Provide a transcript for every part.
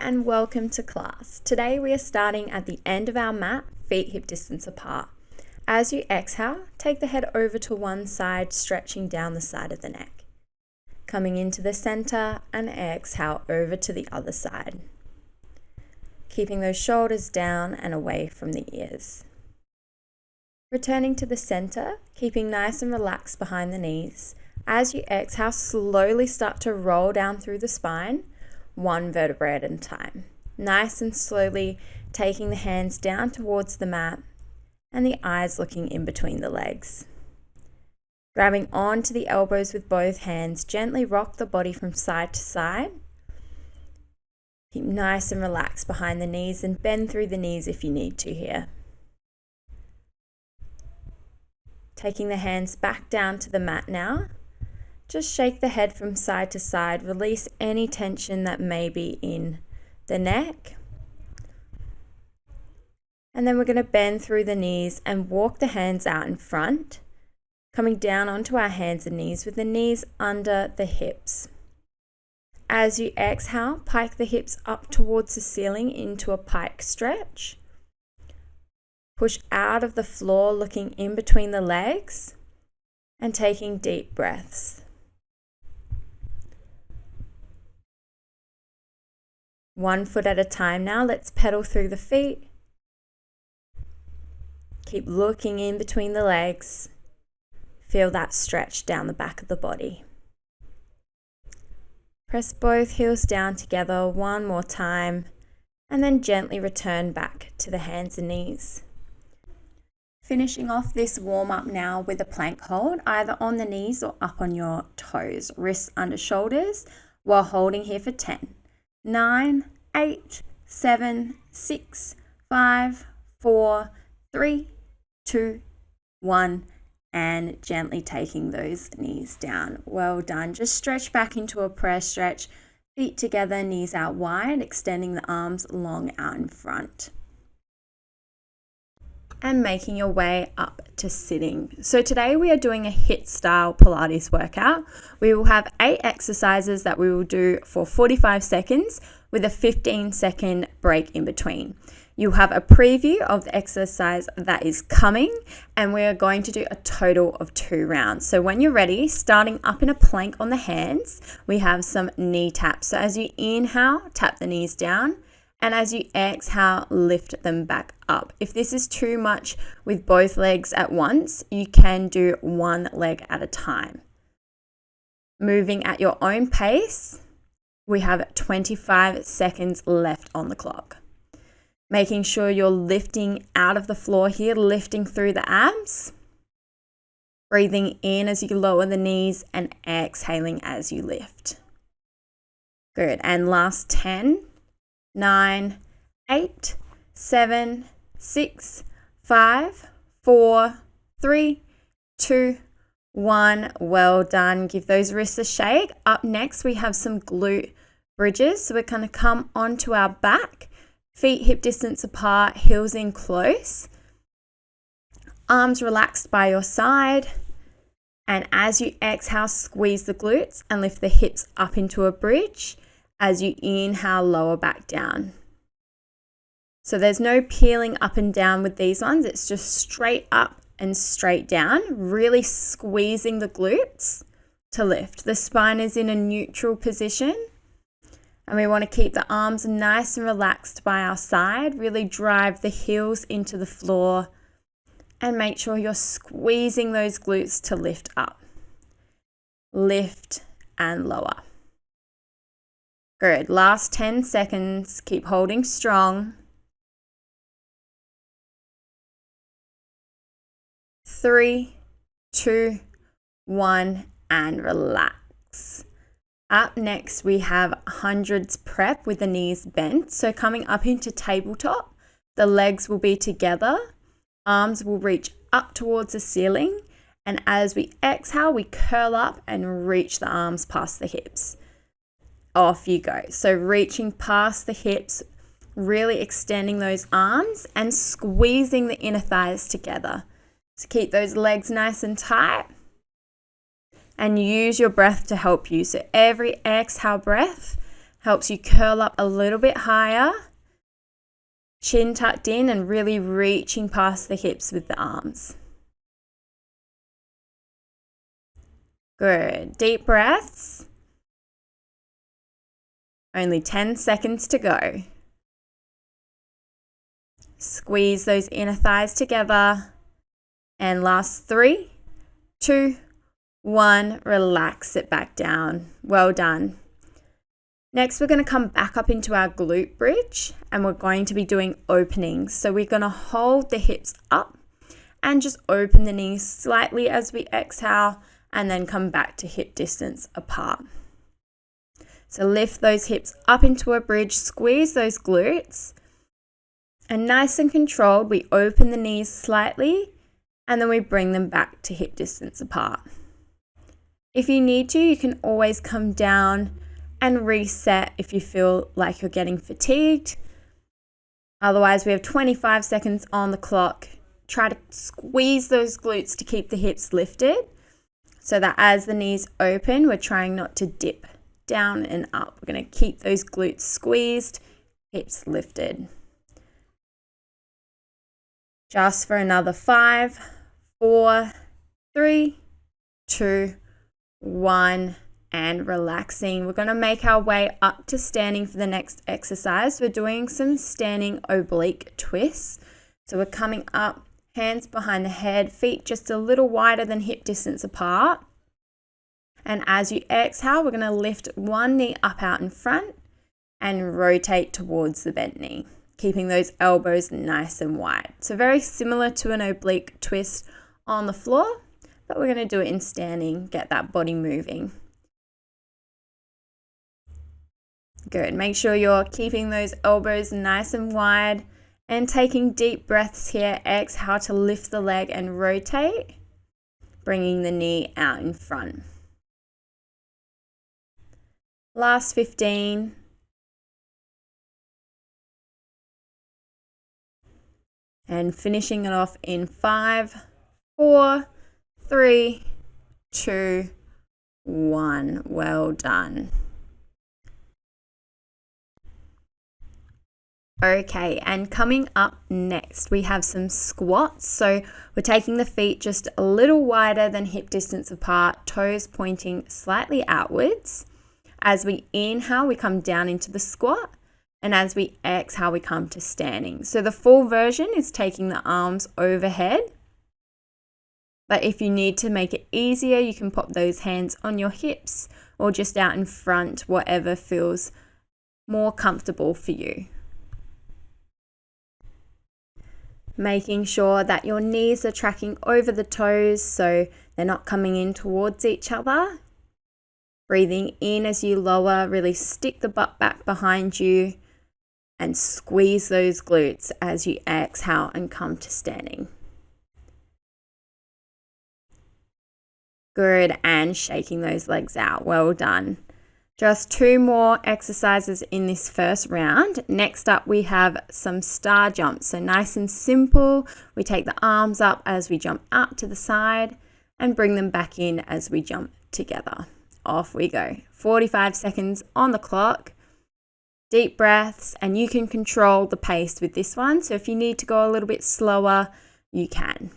and welcome to class. Today we are starting at the end of our mat, feet hip distance apart. As you exhale, take the head over to one side, stretching down the side of the neck. Coming into the center and exhale over to the other side. Keeping those shoulders down and away from the ears. Returning to the center, keeping nice and relaxed behind the knees. As you exhale, slowly start to roll down through the spine, one vertebrae at a time. Nice and slowly taking the hands down towards the mat and the eyes looking in between the legs. Grabbing onto the elbows with both hands, gently rock the body from side to side. Keep nice and relaxed behind the knees and bend through the knees if you need to here. Taking the hands back down to the mat now. Just shake the head from side to side, release any tension that may be in the neck. And then we're going to bend through the knees and walk the hands out in front, coming down onto our hands and knees with the knees under the hips. As you exhale, pike the hips up towards the ceiling into a pike stretch. Push out of the floor, looking in between the legs and taking deep breaths. One foot at a time now, let's pedal through the feet. Keep looking in between the legs. Feel that stretch down the back of the body. Press both heels down together one more time and then gently return back to the hands and knees. Finishing off this warm up now with a plank hold, either on the knees or up on your toes, wrists under shoulders, while holding here for 10. 9, 8, 7, 6, 5, 4, 3, 2, 1, and gently taking those knees down. Well done. Just stretch back into a prayer stretch, feet together, knees out wide, extending the arms long out in front. And making your way up to sitting. So today we are doing a HIIT style Pilates workout. We will have 8 exercises that we will do for 45 seconds with a 15-second break in between. You have a preview of the exercise that is coming, and we are going to do a total of 2 rounds. So when you're ready, starting up in a plank on the hands, we have some knee taps. So as you inhale, tap the knees down. And as you exhale, lift them back up. If this is too much with both legs at once, you can do one leg at a time. Moving at your own pace, we have 25 seconds left on the clock. Making sure you're lifting out of the floor here, lifting through the abs. Breathing in as you lower the knees and exhaling as you lift. Good. And last 10. 9, 8, 7, 6, 5, 4, 3, 2, 1. Well done. Give those wrists a shake. Up next, we have some glute bridges. So we're going to come onto our back, feet hip distance apart, heels in close, arms relaxed by your side. And as you exhale, squeeze the glutes and lift the hips up into a bridge. As you inhale, lower back down. So there's no peeling up and down with these ones. It's just straight up and straight down, really squeezing the glutes to lift. The spine is in a neutral position. And we want to keep the arms nice and relaxed by our side. Really drive the heels into the floor and make sure you're squeezing those glutes to lift up. Lift and lower. Good. Last 10 seconds. Keep holding strong. 3, 2, 1, and relax. Up next, we have hundreds prep with the knees bent. So coming up into tabletop, the legs will be together. Arms will reach up towards the ceiling. And as we exhale, we curl up and reach the arms past the hips. Off you go. So reaching past the hips, really extending those arms and squeezing the inner thighs together. So keep those legs nice and tight and use your breath to help you. So every exhale breath Helps you curl up a little bit higher, chin tucked in and really reaching past the hips with the arms. Good. Deep breaths. Only 10 seconds to go. Squeeze those inner thighs together. And last 3, 2, 1. Relax it back down. Well done. Next, we're going to come back up into our glute bridge and we're going to be doing openings. So we're going to hold the hips up and just open the knees slightly as we exhale and then come back to hip distance apart. So lift those hips up into a bridge, squeeze those glutes, and nice and controlled, we open the knees slightly and then we bring them back to hip distance apart. If you need to, you can always come down and reset if you feel like you're getting fatigued. Otherwise, we have 25 seconds on the clock. Try to squeeze those glutes to keep the hips lifted so that as the knees open, we're trying not to dip down and up. We're going to keep those glutes squeezed, hips lifted. Just for another 5, 4, 3, 2, 1, and relaxing. We're going to make our way up to standing for the next exercise. We're doing some standing oblique twists. So we're coming up, hands behind the head, feet just a little wider than hip distance apart. And as you exhale, we're going to lift one knee up out in front and rotate towards the bent knee, keeping those elbows nice and wide. So very similar to an oblique twist on the floor, but we're going to do it in standing, get that body moving. Good. Make sure you're keeping those elbows nice and wide and taking deep breaths here. Exhale to lift the leg and rotate, bringing the knee out in front. Last 15. And finishing it off in 5, 4, 3, 2, 1. Well done. Okay, and coming up next, we have some squats. So we're taking the feet just a little wider than hip distance apart, toes pointing slightly outwards. As we inhale, we come down into the squat. And as we exhale, we come to standing. So the full version is taking the arms overhead. But if you need to make it easier, you can pop those hands on your hips or just out in front, whatever feels more comfortable for you. Making sure that your knees are tracking over the toes so they're not coming in towards each other. Breathing in as you lower, really stick the butt back behind you and squeeze those glutes as you exhale and come to standing. Good, and shaking those legs out. Well done. Just 2 more exercises in this first round. Next up, we have some star jumps. So nice and simple. We take the arms up as we jump out to the side and bring them back in as we jump together. Off we go. 45 seconds on the clock. Deep breaths, and you can control the pace with this one. So if you need to go a little bit slower, you can.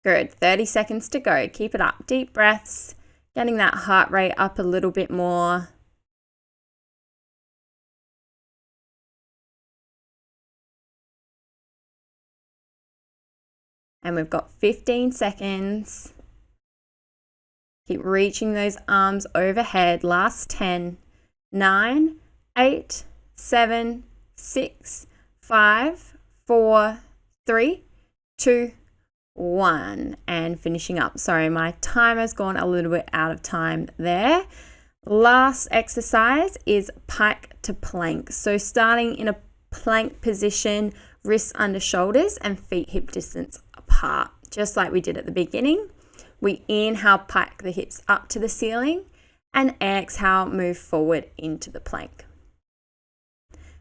Good, 30 seconds to go. Keep it up. Deep breaths, getting that heart rate up a little bit more. And we've got 15 seconds. Keep reaching those arms overhead. Last 10, 9, 8, 7, 6, 5, 4, 3, 2, 1, and finishing up. Sorry, my timer's gone a little bit out of time there. Last exercise is pike to plank. So starting in a plank position, wrists under shoulders and feet hip distance apart, just like we did at the beginning. We inhale, pike the hips up to the ceiling, and exhale, move forward into the plank.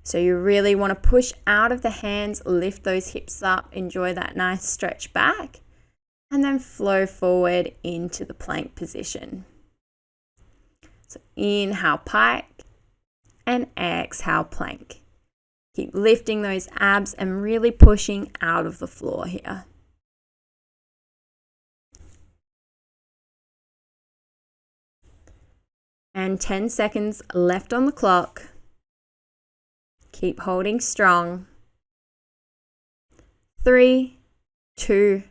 So you really want to push out of the hands, lift those hips up, enjoy that nice stretch back, and then flow forward into the plank position. So inhale, pike, and exhale, plank. Keep lifting those abs and really pushing out of the floor here. And 10 seconds left on the clock. Keep holding strong. 3, 2,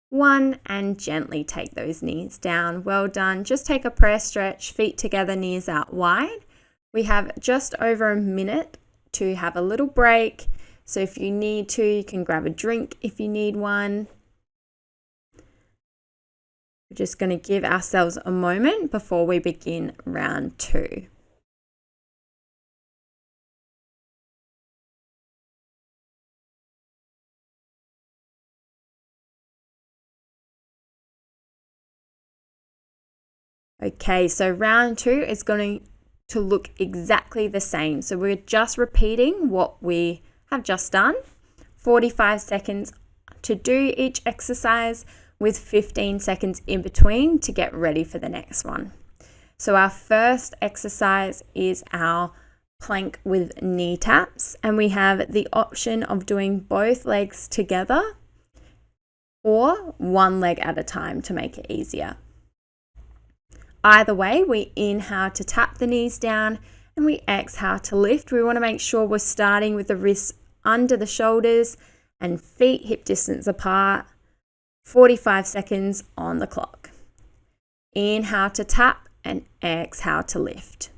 1, and gently take those knees down. Well done. Just take a prayer stretch, feet together, knees out wide. We have just over a minute to have a little break. So if you need to, you can grab a drink if you need one. We're just going to give ourselves a moment before we begin round 2. Okay, so round 2 is going to look exactly the same. So we're just repeating what we have just done. 45 seconds to do each exercise with 15 seconds in between to get ready for the next one. So our first exercise is our plank with knee taps, and we have the option of doing both legs together or one leg at a time to make it easier. Either way, we inhale to tap the knees down and we exhale to lift. We want to make sure we're starting with the wrists under the shoulders and feet hip distance apart. 45 seconds on the clock. Inhale to tap and exhale to lift.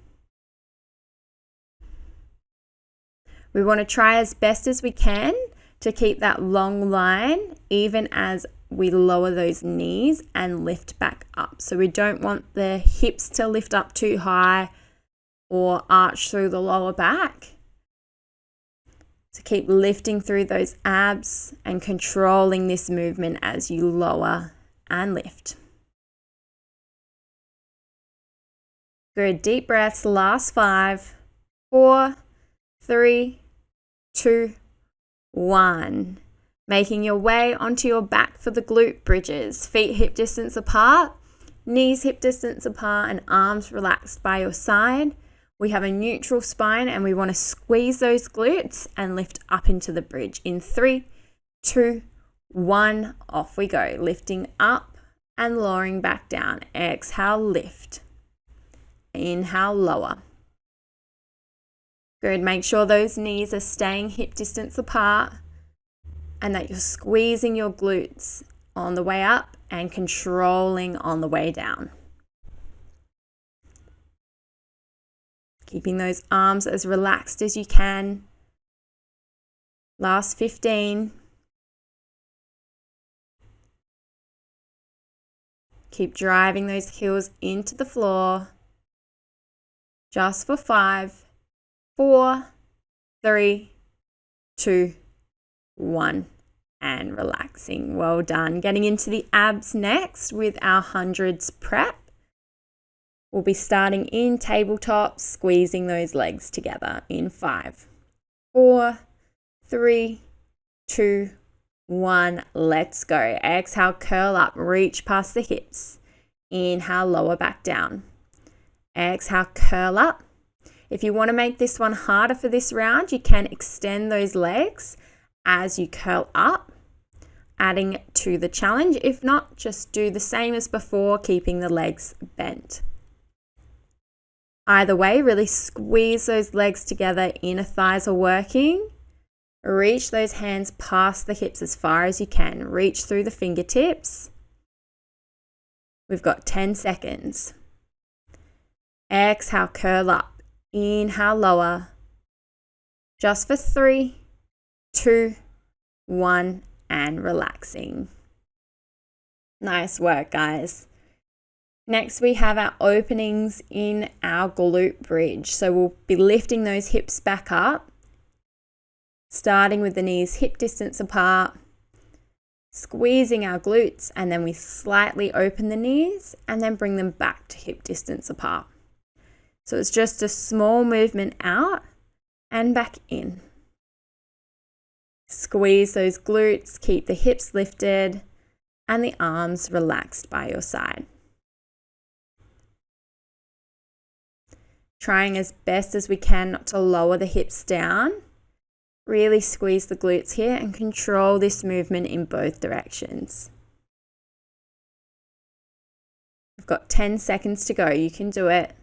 We want to try as best as we can to keep that long line even as we lower those knees and lift back up. So we don't want the hips to lift up too high or arch through the lower back. So keep lifting through those abs and controlling this movement as you lower and lift. Good, deep breaths, last 5, 4, 3, 2, 1. Making your way onto your back for the glute bridges. Feet hip distance apart, knees hip distance apart, and arms relaxed by your side. We have a neutral spine and we want to squeeze those glutes and lift up into the bridge. In 3, 2, 1, off we go. Lifting up and lowering back down. Exhale, lift. Inhale, lower. Good, make sure those knees are staying hip distance apart and that you're squeezing your glutes on the way up and controlling on the way down. Keeping those arms as relaxed as you can. Last 15. Keep driving those heels into the floor. Just for 5, 4, 3, 2, 1, and relaxing. Well done. Getting into the abs next with our hundreds prep. We'll be starting in tabletop, squeezing those legs together in 5, 4, 3, 2, 1. Let's go. Exhale, curl up, reach past the hips. Inhale, lower back down. Exhale, curl up. If you want to make this one harder for this round, you can extend those legs as you curl up, adding to the challenge. If not, just do the same as before, keeping the legs bent. Either way, really squeeze those legs together, inner thighs are working. Reach those hands past the hips as far as you can. Reach through the fingertips. We've got 10 seconds. Exhale, curl up. Inhale, lower. Just for 3, 2, 1, and relaxing. Nice work, guys. Next, we have our openings in our glute bridge. So we'll be lifting those hips back up, starting with the knees hip distance apart, squeezing our glutes, and then we slightly open the knees and then bring them back to hip distance apart. So it's just a small movement out and back in. Squeeze those glutes, keep the hips lifted, and the arms relaxed by your side. Trying as best as we can not to lower the hips down. Really squeeze the glutes here and control this movement in both directions. We've got 10 seconds to go. You can do it.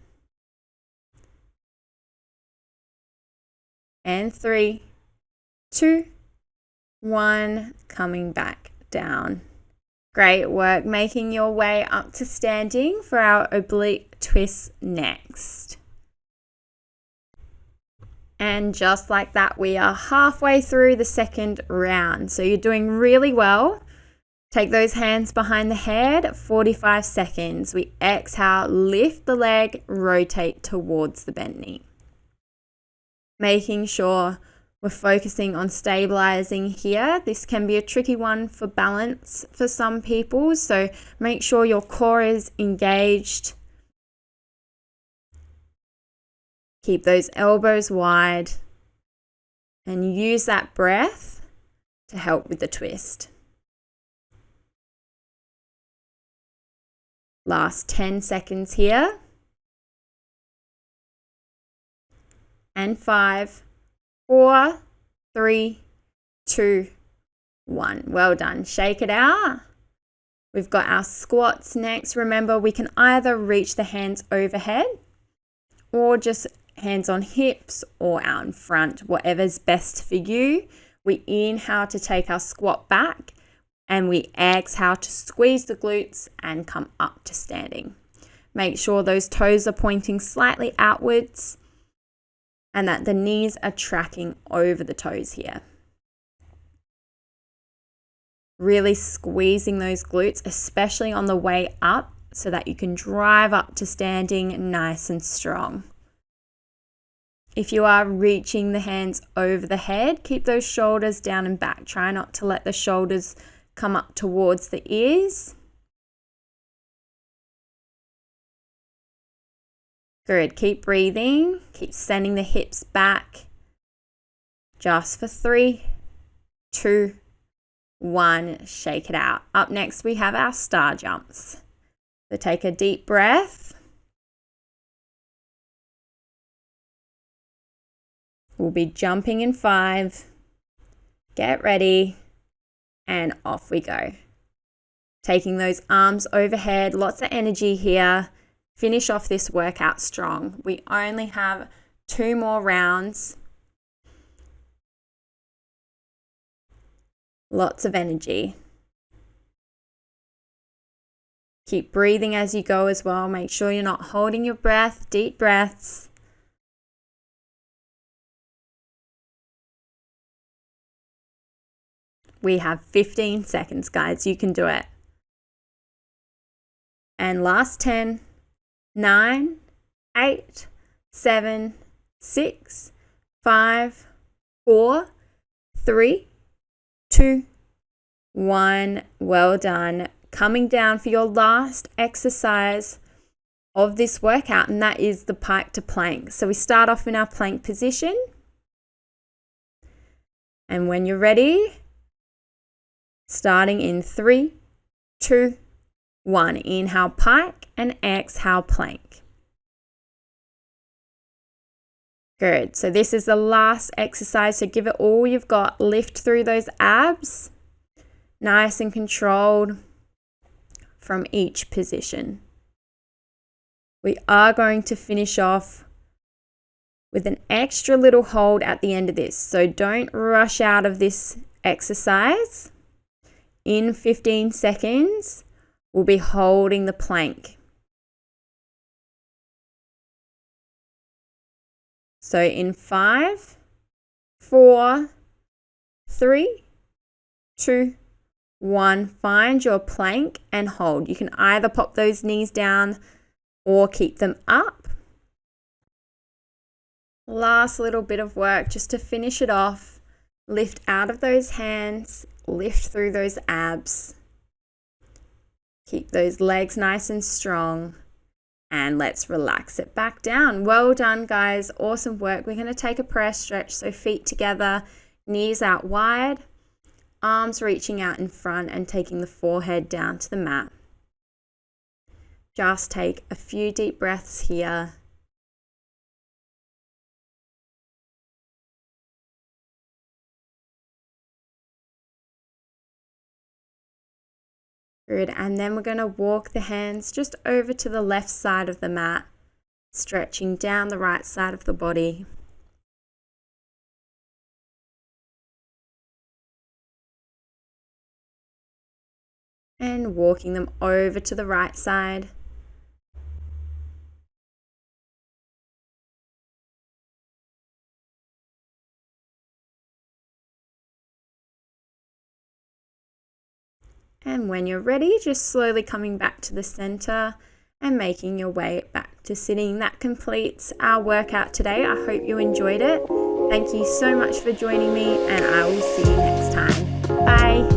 And 3, 2, 1, coming back down. Great work making your way up to standing for our oblique twist next. And just like that, we are halfway through the second round. So you're doing really well. Take those hands behind the head, 45 seconds. We exhale, lift the leg, rotate towards the bent knee. Making sure we're focusing on stabilizing here. This can be a tricky one for balance for some people. So make sure your core is engaged. Keep those elbows wide and use that breath to help with the twist. Last 10 seconds here. And 5, 4, 3, 2, 1. Well done. Shake it out. We've got our squats next. Remember, we can either reach the hands overhead or just hands on hips or out in front, whatever's best for you. We inhale to take our squat back and we exhale to squeeze the glutes and come up to standing. Make sure those toes are pointing slightly outwards and that the knees are tracking over the toes here. Really squeezing those glutes, especially on the way up, so that you can drive up to standing nice and strong. If you are reaching the hands over the head, keep those shoulders down and back. Try not to let the shoulders come up towards the ears. Good. Keep breathing. Keep sending the hips back. Just for 3, 2, 1. Shake it out. Up next, we have our star jumps. So take a deep breath. We'll be jumping in 5. Get ready. And off we go. Taking those arms overhead. Lots of energy here. Finish off this workout strong. We only have 2 more rounds. Lots of energy. Keep breathing as you go as well. Make sure you're not holding your breath. Deep breaths. We have 15 seconds, guys. You can do it. And last 10. 9, 8, 7, 6, 5, 4, 3, 2, 1. Well done. Coming down for your last exercise of this workout, and that is the pike to plank. So we start off in our plank position. And when you're ready, starting in 3, 2, 1. Inhale pike and exhale plank. Good. So this is the last exercise. So give it all you've got. Lift through those abs. Nice and controlled from each position. We are going to finish off with an extra little hold at the end of this. So don't rush out of this exercise. In 15 seconds, we'll be holding the plank. So in 5, 4, 3, 2, 1, find your plank and hold. You can either pop those knees down or keep them up. Last little bit of work just to finish it off. Lift out of those hands, lift through those abs. Keep those legs nice and strong. And let's relax it back down. Well done, guys. Awesome work. We're going to take a prayer stretch. So feet together, knees out wide, arms reaching out in front and taking the forehead down to the mat. Just take a few deep breaths here. Good, and then we're going to walk the hands just over to the left side of the mat, stretching down the right side of the body. And walking them over to the right side. And when you're ready, just slowly coming back to the center and making your way back to sitting. That completes our workout today. I hope you enjoyed it. Thank you so much for joining me, and I will see you next time. Bye.